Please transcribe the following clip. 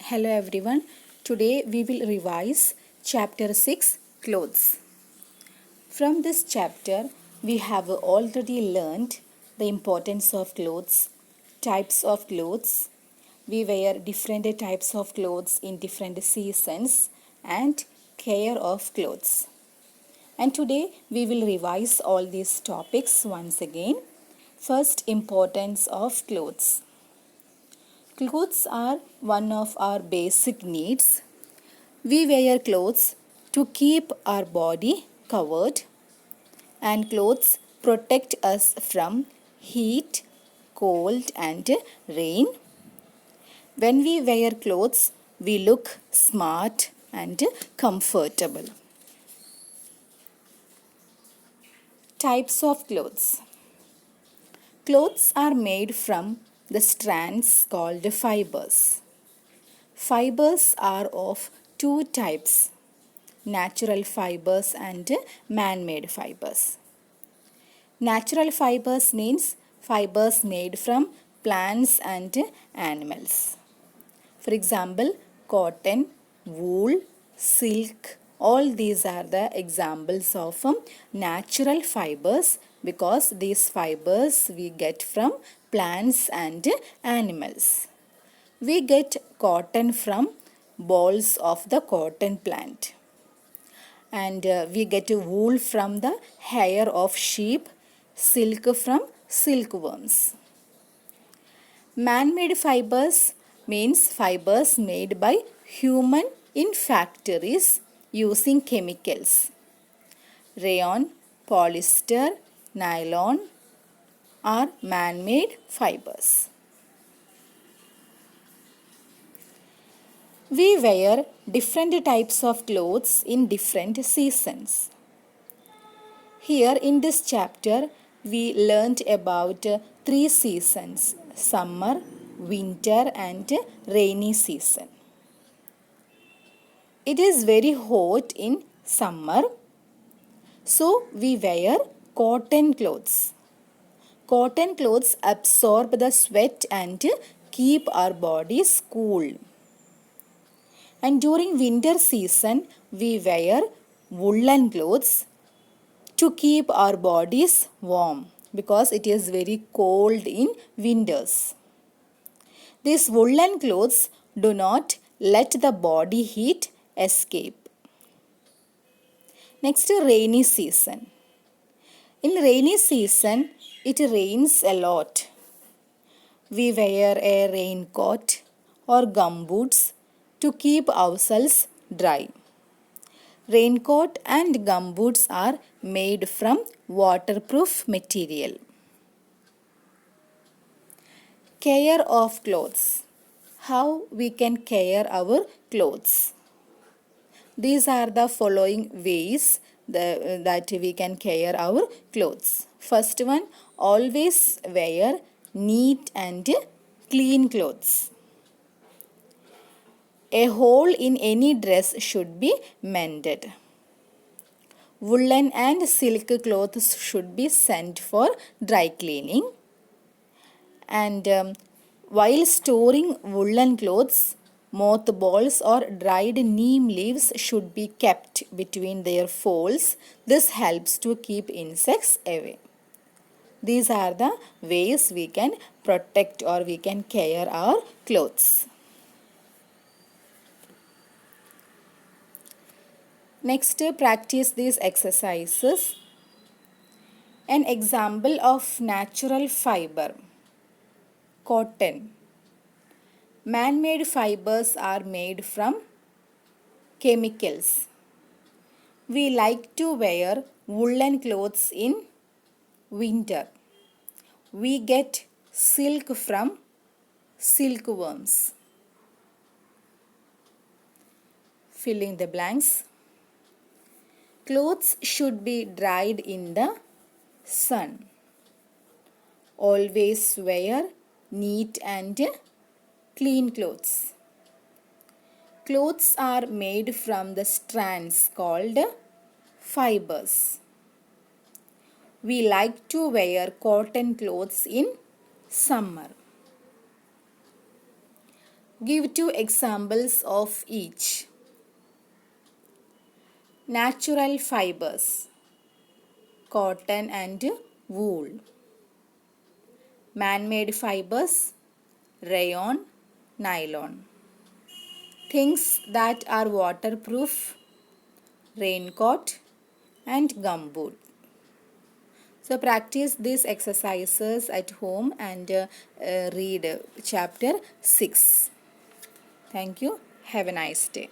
Hello everyone. Today we will revise chapter 6 Clothes. From this chapter we have already learned the importance of clothes, types of clothes. We wear different types of clothes in different seasons and care of clothes. And today we will revise all these topics once again. First, importance of clothes. Clothes are one of our basic needs. We wear clothes to keep our body covered, and clothes protect us from heat, cold, and rain. When we wear clothes, we look smart and comfortable. Types of clothes. Clothes are made from the strands called fibers. Fibers are of two types: natural fibers and man-made fibers. Natural fibers means fibers made from plants and animals. For example, cotton, wool, silk, all these are the examples of natural fibers because these fibers we get from plants and animals. We get cotton from balls of the cotton plant, and we get wool from the hair of sheep, silk from silkworms. Man-made fibers means fibers made by human in factories using chemicals. Rayon, polyester, nylon are man-made fibers. We wear different types of clothes in different seasons. Here in this chapter, we learnt about three seasons: summer, winter, and rainy season. It is very hot in summer, so we wear cotton clothes. Cotton clothes absorb the sweat and keep our bodies cool. And during winter season, we wear woolen clothes to keep our bodies warm because it is very cold in winters. These woolen clothes do not let the body heat escape. Next, rainy season. In rainy season, it rains a lot. We wear a raincoat or gumboots to keep ourselves dry. Raincoat and gumboots are made from waterproof material. Care of clothes. How we can care our clothes. These are the following ways that we can care our clothes. First one, always wear neat and clean clothes. A hole in any dress should be mended. Woolen and silk clothes should be sent for dry cleaning. And while storing woolen clothes, mothballs or dried neem leaves should be kept between their folds. This helps to keep insects away. These are the ways we can protect or we can care our clothes. Next, practice these exercises. An example of natural fiber: cotton. Man-made fibers are made from chemicals. We like to wear woolen clothes in winter. We get silk from silkworms. Fill in the blanks. Clothes should be dried in the sun. Always wear neat and clean clothes. Clothes are made from the strands called fibers. We like to wear cotton clothes in summer. Give two examples of each. Natural fibers, cotton and wool. Man-made fibers, rayon, nylon. Things that are waterproof, raincoat and gumboot. So practice these exercises at home and read chapter 6. Thank you. Have a nice day.